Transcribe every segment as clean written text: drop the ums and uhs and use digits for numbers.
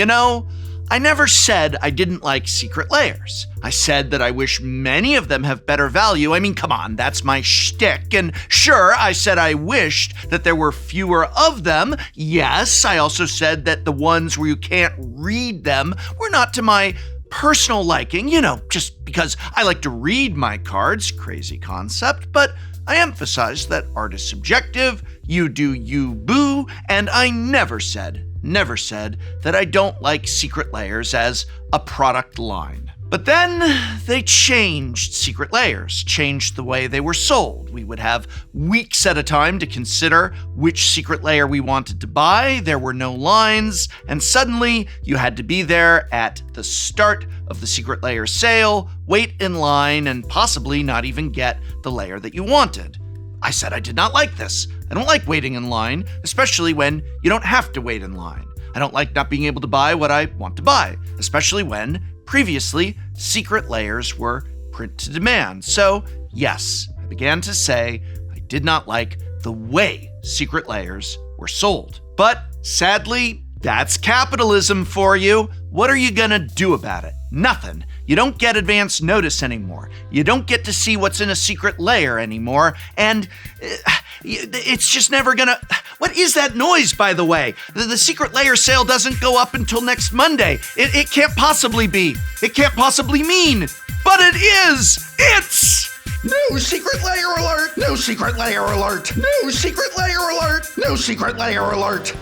You know, I never said I didn't like secret layers. I said that I wish many of them have better value. I mean, come on, that's my shtick. And sure, I said I wished that there were fewer of them. Yes, I also said that the ones where you can't read them were not to my personal liking, just because I like to read my cards. Crazy concept, but I emphasized that art is subjective, you do you, boo, and I never said that I don't like secret layers as a product line. But then they changed secret layers, changed the way they were sold. We would have weeks at a time to consider which secret layer we wanted to buy. There were no lines, and suddenly you had to be there at the start of the secret layer sale, wait in line, and possibly not even get the layer that you wanted. I said I did not like this. I don't like waiting in line, especially when you don't have to wait in line. I don't like not being able to buy what I want to buy, especially when previously secret layers were print to demand. So yes, I began to say I did not like the way secret layers were sold. But sadly, that's capitalism for you. What are you gonna do about it? Nothing. You don't get advance notice anymore. You don't get to see what's in a secret layer anymore, and it's just never gonna... What is that noise, by the way? The secret layer sale doesn't go up until next Monday. It can't possibly be. It can't possibly mean. But it is! It's... No secret layer alert! No secret layer alert! No secret layer alert! No secret layer alert!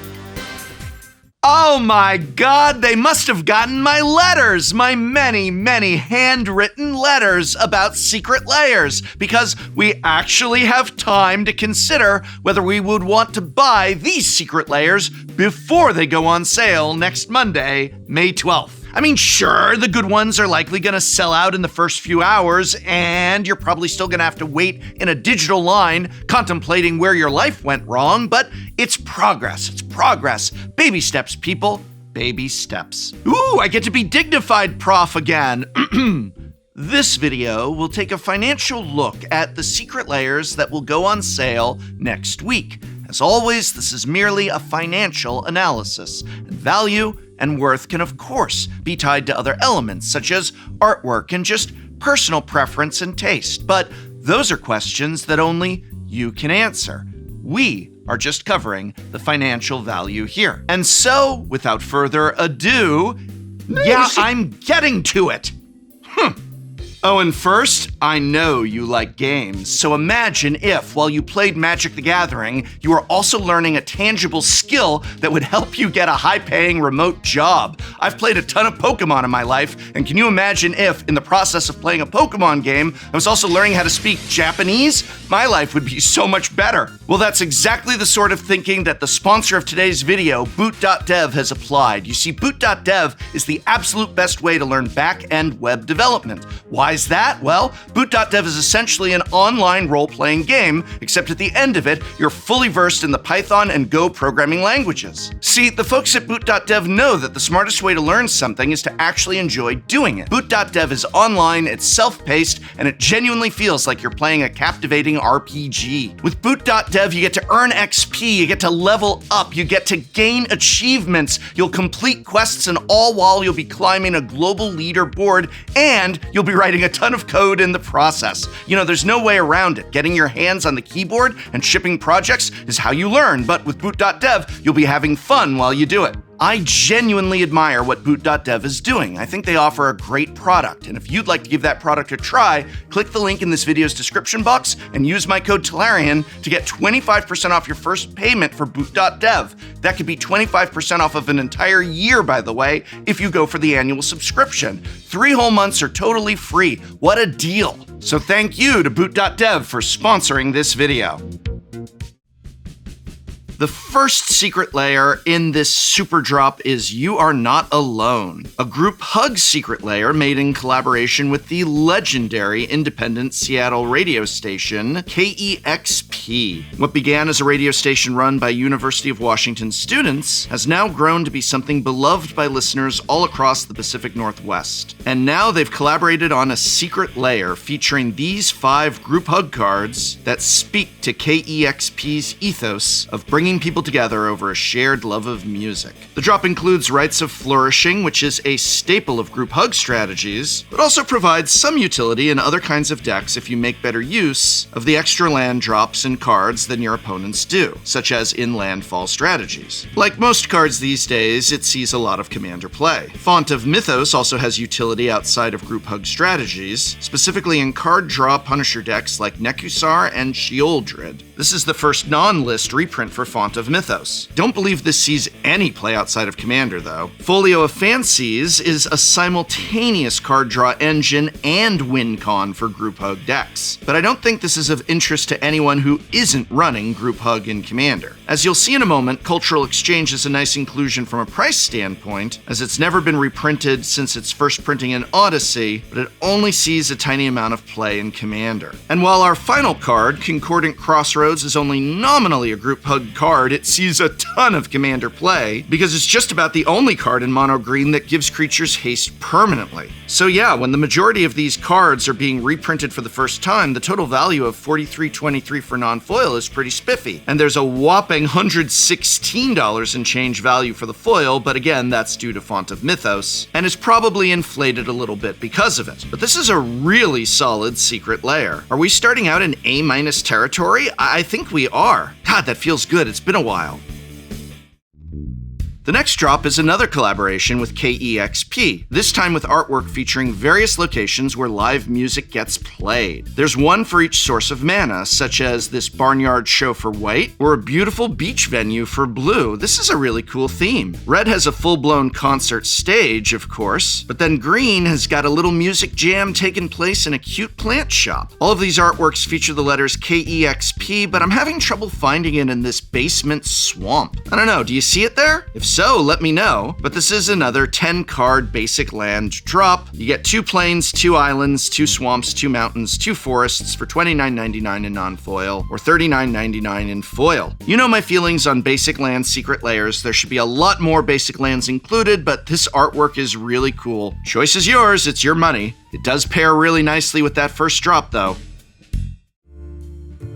Oh my God, they must have gotten my letters, my many, many handwritten letters about secret layers, because we actually have time to consider whether we would want to buy these secret layers before they go on sale next Monday, May 12th. I mean, sure, the good ones are likely gonna sell out in the first few hours, and you're probably still gonna have to wait in a digital line contemplating where your life went wrong, but it's progress, Baby steps, people, baby steps. Ooh, I get to be dignified, prof, again. This video will take a financial look at the secret layers that will go on sale next week. As always, this is merely a financial analysis, and value and worth can of course be tied to other elements such as artwork and just personal preference and taste, but those are questions that only you can answer. We are just covering the financial value here. And so, without further ado, I'm getting to it. Oh, and first, I know you like games, so imagine if, while you played Magic the Gathering, you were also learning a tangible skill that would help you get a high-paying remote job. I've played a ton of Pokemon in my life, and can you imagine if, in the process of playing a Pokemon game, I was also learning how to speak Japanese? My life would be so much better. Well, that's exactly the sort of thinking that the sponsor of today's video, Boot.dev, has applied. You see, Boot.dev is the absolute best way to learn back-end web development. Why is that? Well, Boot.dev is essentially an online role-playing game, except at the end of it, you're fully versed in the Python and Go programming languages. See, the folks at Boot.dev know that the smartest way to learn something is to actually enjoy doing it. Boot.dev is online, it's self-paced, and it genuinely feels like you're playing a captivating RPG. With Boot.dev, you get to earn XP, you get to level up, you get to gain achievements, you'll complete quests, and all while you'll be climbing a global leaderboard, and you'll be writing a ton of code in the process. You know, there's no way around it. Getting your hands on the keyboard and shipping projects is how you learn, but with Boot.dev, you'll be having fun while you do it. I genuinely admire what Boot.dev is doing. I think they offer a great product, and if you'd like to give that product a try, click the link in this video's description box and use my code Tellarian to get 25% off your first payment for Boot.dev. That could be 25% off of an entire year, by the way, if you go for the annual subscription. 3 whole months are totally free. What a deal! So thank you to Boot.dev for sponsoring this video. The first secret layer in this Superdrop is You Are Not Alone, a group hug secret layer made in collaboration with the legendary independent Seattle radio station KEXP. What began as a radio station run by University of Washington students has now grown to be something beloved by listeners all across the Pacific Northwest. And now they've collaborated on a secret layer featuring these 5 group hug cards that speak to KEXP's ethos of bringing bringing people together over a shared love of music. The drop includes Rites of Flourishing, which is a staple of group hug strategies, but also provides some utility in other kinds of decks if you make better use of the extra land drops and cards than your opponents do, such as in landfall strategies. Like most cards these days, it sees a lot of commander play. Font of Mythos also has utility outside of group hug strategies, specifically in card draw Punisher decks like Nekusar and Sheoldred. This is the first non-list reprint for Font of Mythos. Don't believe this sees any play outside of Commander, though. Folio of Fancies is a simultaneous card draw engine and win con for group hug decks, but I don't think this is of interest to anyone who isn't running group hug in Commander. As you'll see in a moment, Cultural Exchange is a nice inclusion from a price standpoint, as it's never been reprinted since its first printing in Odyssey, but it only sees a tiny amount of play in Commander. And while our final card, Concordant Crossroads, is only nominally a group hug card, it sees a ton of Commander play, because it's just about the only card in mono green that gives creatures haste permanently. So yeah, when the majority of these cards are being reprinted for the first time, the total value of $43.23 for non-foil is pretty spiffy, and there's a whopping $116 and change value for the foil, but again, that's due to Font of Mythos, and is probably inflated a little bit because of it. But this is a really solid secret lair. Are we starting out in A- territory? I think we are. God, that feels good. It's been a while. The next drop is another collaboration with KEXP, this time with artwork featuring various locations where live music gets played. There's one for each source of mana, such as this barnyard show for white, or a beautiful beach venue for blue. This is a really cool theme. Red has a full-blown concert stage, of course, but then green has got a little music jam taking place in a cute plant shop. All of these artworks feature the letters KEXP, but I'm having trouble finding it in this basement swamp. I don't know, do you see it there? If so, let me know. But this is another 10-card basic land drop. You get 2 plains, 2 islands, 2 swamps, 2 mountains, 2 forests for $29.99 in non-foil, or $39.99 in foil. You know my feelings on basic land secret layers. There should be a lot more basic lands included, but this artwork is really cool. Choice is yours, it's your money. It does pair really nicely with that first drop, though.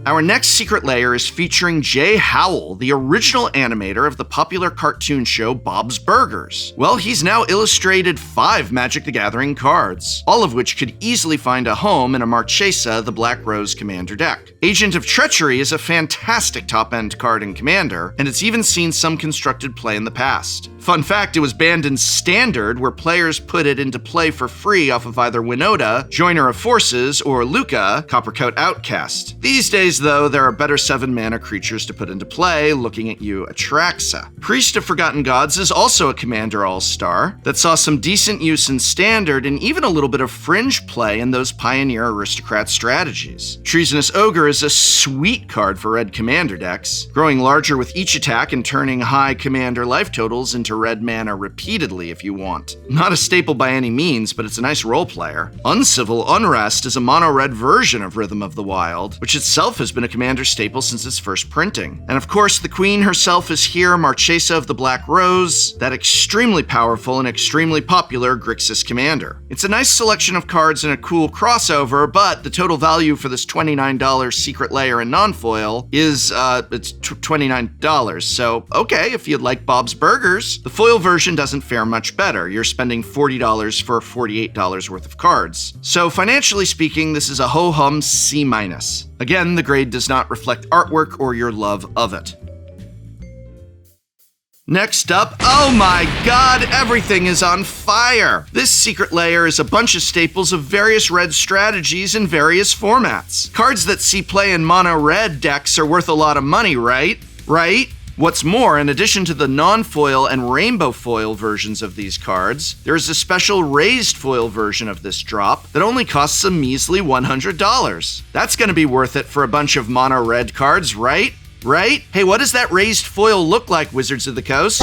Our next secret layer is featuring Jay Howell, the original animator of the popular cartoon show Bob's Burgers. Well, he's now illustrated 5 Magic the Gathering cards, all of which could easily find a home in a Marchesa the Black Rose Commander deck. Agent of Treachery is a fantastic top-end card in Commander, and it's even seen some constructed play in the past. Fun fact, it was banned in Standard, where players put it into play for free off of either Winota, Joiner of Forces, or Luca, Coppercoat Outcast. These days, though, there are better 7-mana creatures to put into play, looking at you, Atraxa. Priest of Forgotten Gods is also a Commander All-Star that saw some decent use in Standard and even a little bit of fringe play in those Pioneer Aristocrat strategies. Treasonous Ogre is a sweet card for red Commander decks, growing larger with each attack and turning high Commander life totals into red mana repeatedly if you want. Not a staple by any means, but it's a nice role player. Uncivil Unrest is a mono-red version of Rhythm of the Wild, which itself has been a Commander staple since its first printing. And of course, the Queen herself is here, Marchesa of the Black Rose, that extremely powerful and extremely popular Grixis Commander. It's a nice selection of cards and a cool crossover, but the total value for this $29 secret layer in non-foil is, it's $29. So, okay, if you'd like Bob's Burgers. The foil version doesn't fare much better. You're spending $40 for $48 worth of cards. So financially speaking, this is a ho-hum C-. Again, the grade does not reflect artwork or your love of it. Next up, oh my god, everything is on fire! This secret layer is a bunch of staples of various red strategies in various formats. Cards that see play in mono-red decks are worth a lot of money, right? What's more, in addition to the non-foil and rainbow foil versions of these cards, there is a special raised foil version of this drop that only costs a measly $100. That's gonna be worth it for a bunch of mono-red cards, right? Hey, what does that raised foil look like, Wizards of the Coast?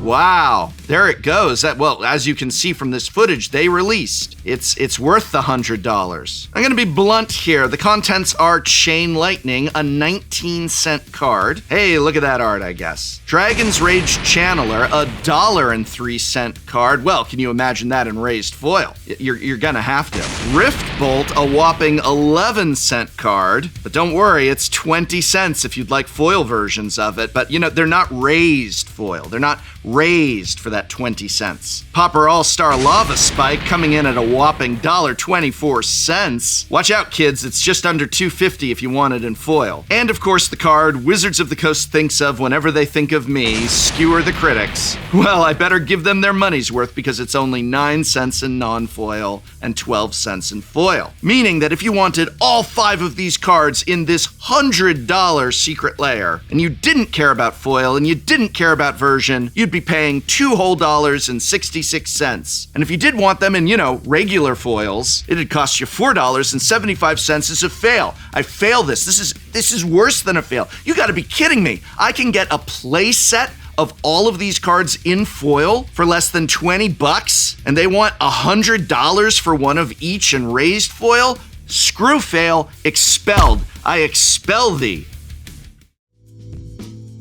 Wow, there it goes. Well, as you can see from this footage they released, it's worth the $100. I'm gonna be blunt here. The contents are Chain Lightning, a 19-cent card. Hey, look at that art, I guess. Dragon's Rage Channeler, a $1.03 card. Well, can you imagine that in raised foil? You're gonna have to. Rift Bolt, a whopping 11-cent card. But don't worry, it's 20 cents if you'd like foil versions of it. But, you know, they're not raised foil. They're not raised for that 20 cents. Popper All-Star Lava Spike coming in at a whopping $1.24. Watch out, kids. It's just under $2.50 if you want it in foil. And, of course, the card Wizards of the Coast thinks of whenever they think of me, Skewer the Critics. Well, I better give them their money's worth because it's only 9 cents in non-foil and 12 cents in foil. Meaning that if you wanted all 5 of these cards in this $100 secret layer, and you didn't care about foil and you didn't care about version, you'd be paying $2.66. And if you did want them in, you know, regular foils, it'd cost you $4.75 as a fail. I fail this. This is worse than a fail. You gotta be kidding me. I can get a play set of all of these cards in foil for less than $20, and they want $100 for one of each in raised foil? Screw fail, expelled. I expel thee.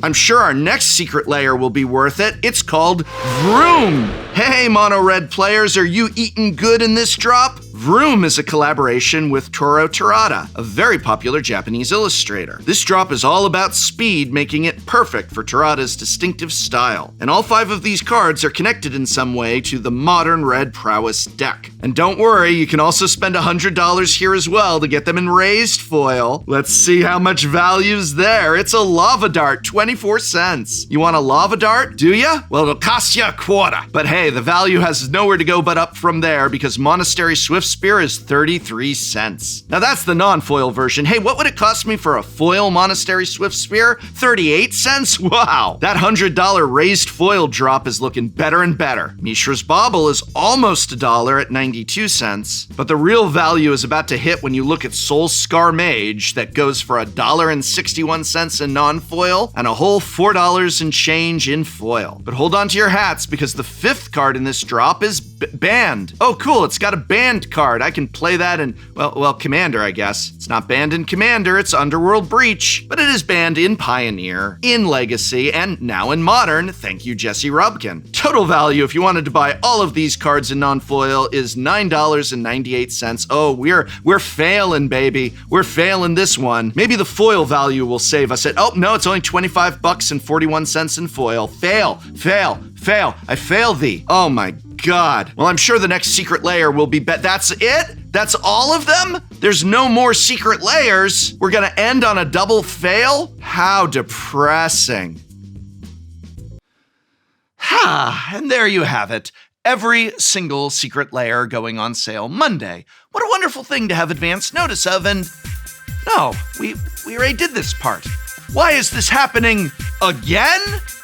I'm sure our next secret layer will be worth it. It's called Vroom. Hey, Mono Red players, are you eating good in this drop? Vroom is a collaboration with Toro Terada, a very popular Japanese illustrator. This drop is all about speed, making it perfect for Terada's distinctive style. And all 5 of these cards are connected in some way to the modern Red Prowess deck. And don't worry, you can also spend $100 here as well to get them in raised foil. Let's see how much value's there. It's a Lava Dart, 24 cents. You want a Lava Dart, do ya? Well, it'll cost you $0.25. But hey, the value has nowhere to go but up from there because Monastery Swift Spear is 33 cents. Now that's the non-foil version. Hey, what would it cost me for a foil Monastery Swift Spear? 38 cents? Wow. That $100 raised foil drop is looking better and better. Mishra's Bauble is almost $1 at 92 cents, but the real value is about to hit when you look at Soul Scar Mage that goes for $1.61 in non-foil and a whole $4 and change in foil. But hold on to your hats because the 5th card in this drop is banned. Oh, cool. It's got a banned card. I can play that in, well, Commander, I guess. It's not banned in Commander, it's Underworld Breach, but it is banned in Pioneer, in Legacy, and now in Modern. Thank you, Jesse Rubkin. Total value, if you wanted to buy all of these cards in non-foil, is $9.98. Oh, we're failing, baby. We're failing this one. Maybe the foil value will save us at, oh, no, it's only $25 and 41 cents in foil. Fail. I fail thee. Oh my God. Well, I'm sure the next secret layer will be that's it? That's all of them? There's no more secret layers? We're gonna end on a double fail? How depressing. And there you have it. Every single secret layer going on sale Monday. What a wonderful thing to have advance notice of, and no, we already did this part. Why is this happening again?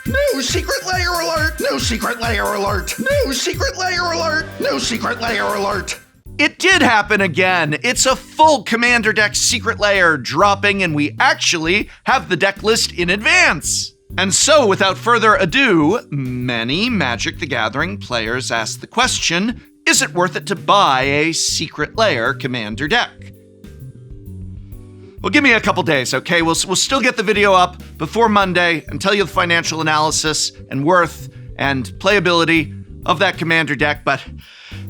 No secret layer alert! No secret layer alert! No secret layer alert! No secret layer alert! It did happen again. It's a full Commander deck secret layer dropping, and we actually have the deck list in advance. And so, without further ado, many Magic the Gathering players ask the question, is it worth it to buy a secret layer Commander deck? Well, give me a couple days, okay? We'll still get the video up before Monday and tell you the financial analysis and worth and playability of that Commander deck, but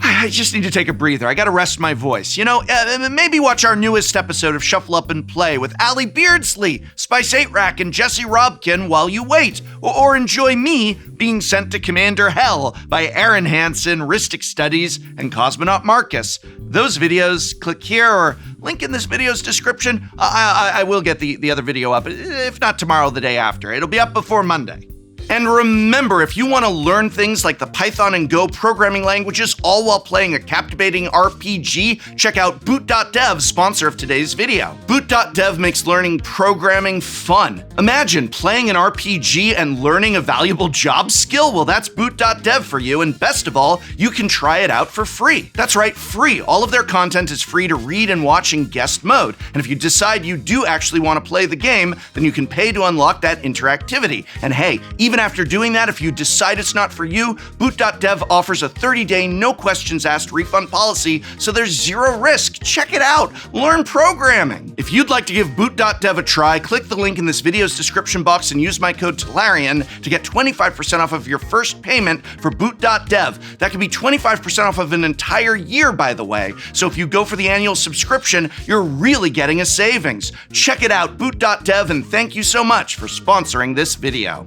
I just need to take a breather. I gotta rest my voice. You know, maybe watch our newest episode of Shuffle Up and Play with Allie Beardsley, Spice 8 Rack, and Jesse Robkin while you wait. Or enjoy me being sent to Commander Hell by Aaron Hansen, Ristic Studies, and Cosmonaut Marcus. Those videos, click here or link in this video's description. I will get the other video up, if not tomorrow, the day after. It'll be up before Monday. And remember, if you want to learn things like the Python and Go programming languages, all while playing a captivating RPG, check out Boot.dev, sponsor of today's video. Boot.dev makes learning programming fun. Imagine playing an RPG and learning a valuable job skill. Well, that's Boot.dev for you, and best of all, you can try it out for free. That's right, free. All of their content is free to read and watch in guest mode. And if you decide you do actually want to play the game, then you can pay to unlock that interactivity. And hey, even after doing that, if you decide it's not for you, Boot.dev offers a 30-day, no-questions-asked refund policy, so there's zero risk. Check it out. Learn programming. If you'd like to give Boot.dev a try, click the link in this video's description box and use my code Tolarian to get 25% off of your first payment for Boot.dev. That could be 25% off of an entire year, by the way. So if you go for the annual subscription, you're really getting a savings. Check it out, Boot.dev, and thank you so much for sponsoring this video.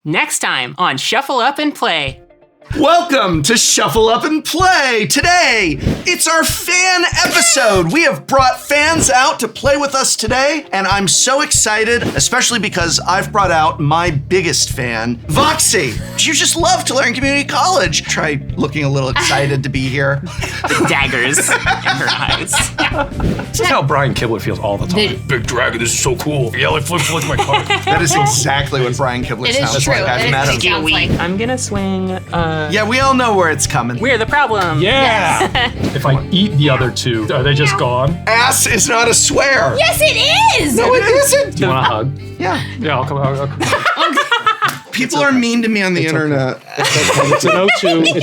Next time on Shuffle Up and Play. Welcome to Shuffle Up and Play. Today, it's our fan episode. We have brought fans out to play with us today, and I'm so excited, especially because I've brought out my biggest fan, Voxy. You just love Tolarian Community College. Try looking a little excited to be here. The daggers in her eyes. This is how Brian Kibler feels all the time. Big dragon, this is so cool. Yeah, like flip my card. That is exactly what Brian Kibler It is sounds true. like. I've It met him. sounds like. I'm gonna swing, Yeah, we all know where it's coming. we're the problem. Yeah. If I eat the other two, are they just gone? Ass is not a swear. Yes, it is! No, it isn't. Do you want a hug? Yeah. Yeah, I'll come. People are mean to me on the internet. It's an O2.